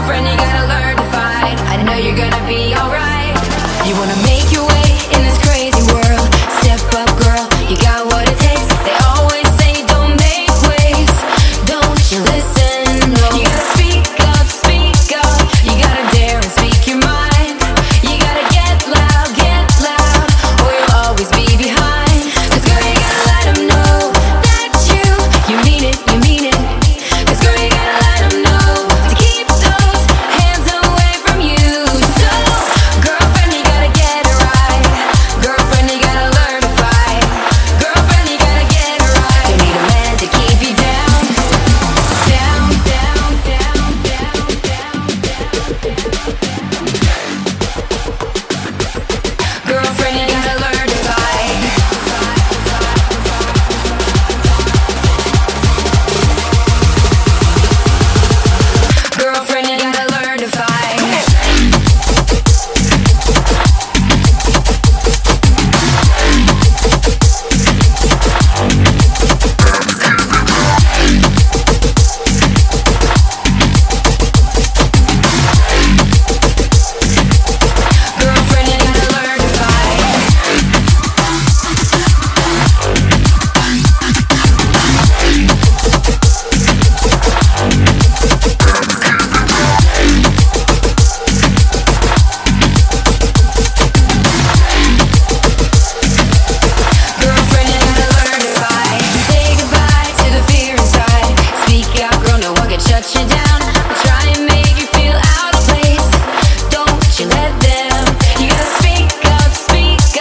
Girlfriend, you gotta learn to fight. I know you're gonna be alright. You wanna make your way in this crazy world. Step up, girl, you got what it takes. They always say don't make waves. Don't you listen, no. You gotta speak up, speak up. You gotta dare and speak your mind. You gotta get loud, or you'll always be behind. 'Cause girl, you gotta let them know that you mean it, you mean it. 'Cause girl, you gotta let them know to keep those hands away from you. So, girlfriend, you gotta get it right. Girlfriend, you gotta learn to fight. Girlfriend, you gotta get it right. You need a man to keep you down, down, down, down, down, down, Girlfriend, you gotta learn to fight. Girlfriend, you gotta learn to fight. Girlfriend, you gotta learn to fight. Girlfriend, you gotta learn to fight. Say goodbye to the fear inside. Speak out, girl, no one can shut you down. They'll try and make you feel out of place. Don't you let them. You gotta speak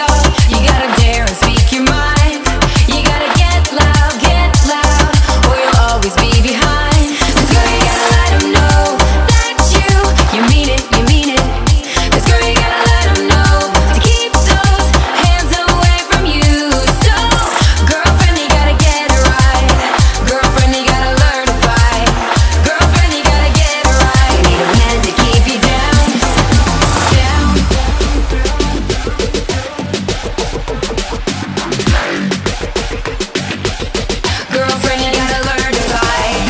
up, you gotta dare and speak your mind. You gotta get loud, or you'll always be behind. 'Cause girl, you gotta let them know that you mean it, you mean it. 'Cause girl, you gotta let them know to keep those hands away from you. So, girlfriend, you gotta get it right. Girlfriend, you gotta learn to fight. Girlfriend, you gotta get it right. You need a man to keep you down, down. Girlfriend, you gotta learn to fight.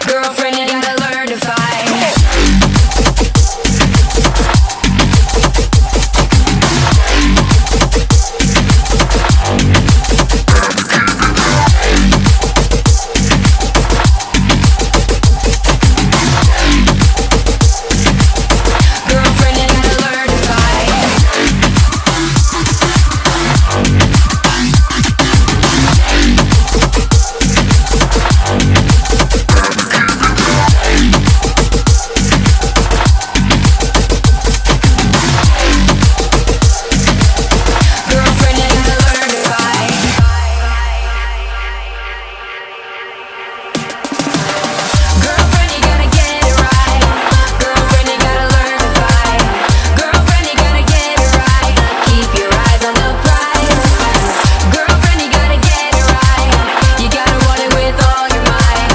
Girlfriend, you gotta learn to fight. Girlfriend, you gotta learn to fight. Girlfriend, you gotta learn to fight. Girlfriend, you gotta get it right. Girlfriend, you gotta learn to fight. Girlfriend, you gotta get it right. Keep your eyes on the prize. Girlfriend, you gotta get it right. You gotta want it with all your might.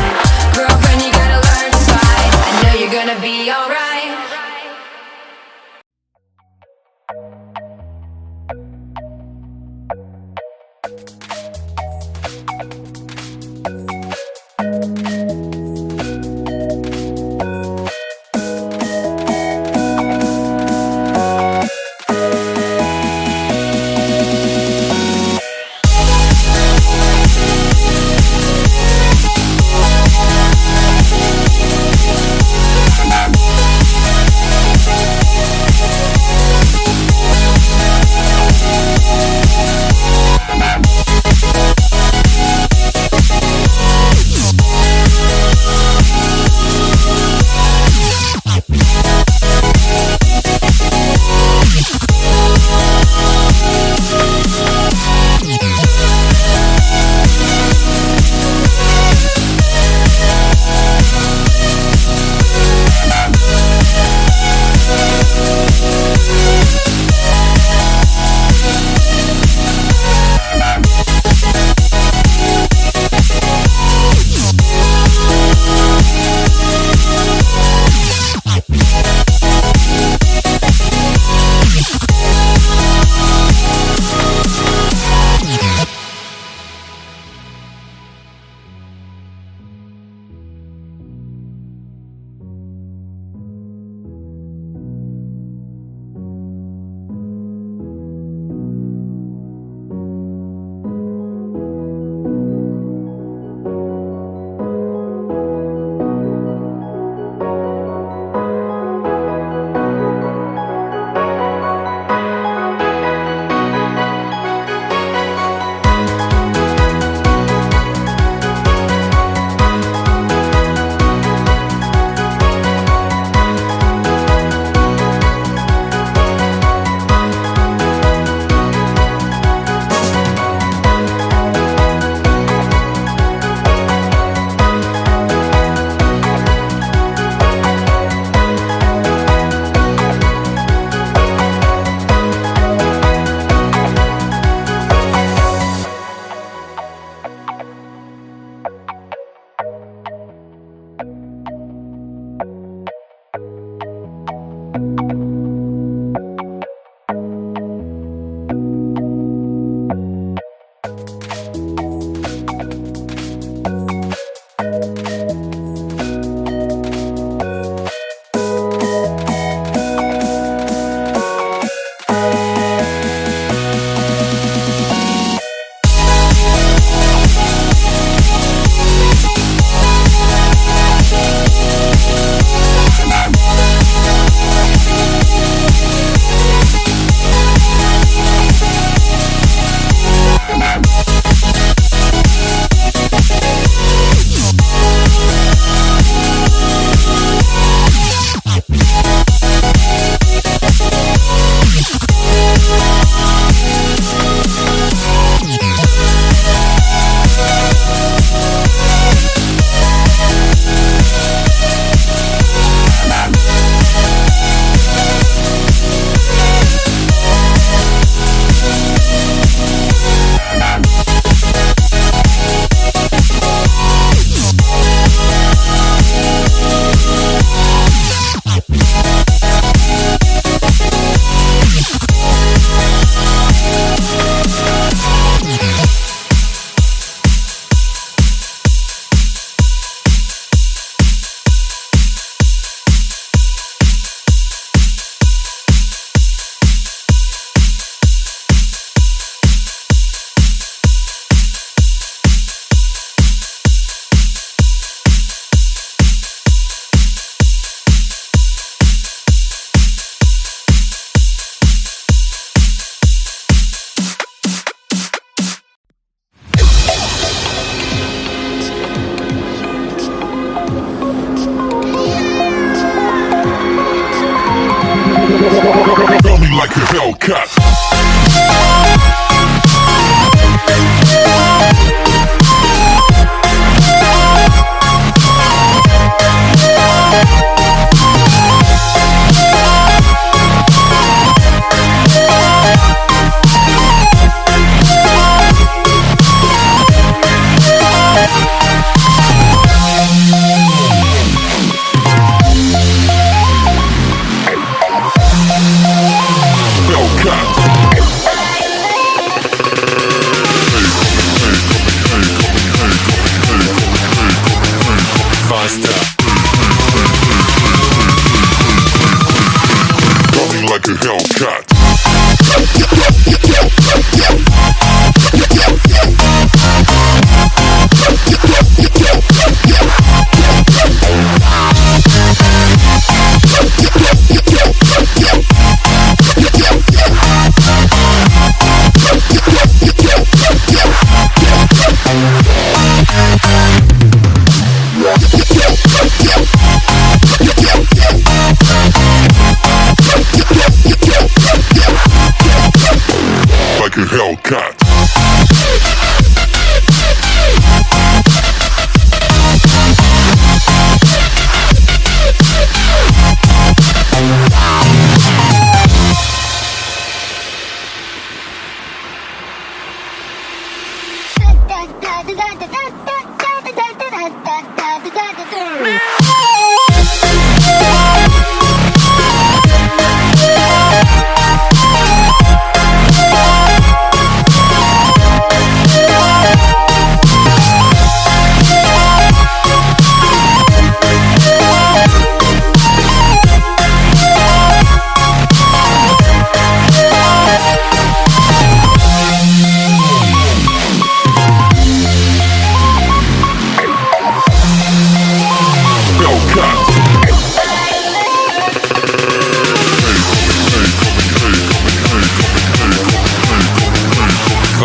Girlfriend, you gotta learn to fight. I know you're gonna be alright. Hellcat.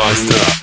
Faster.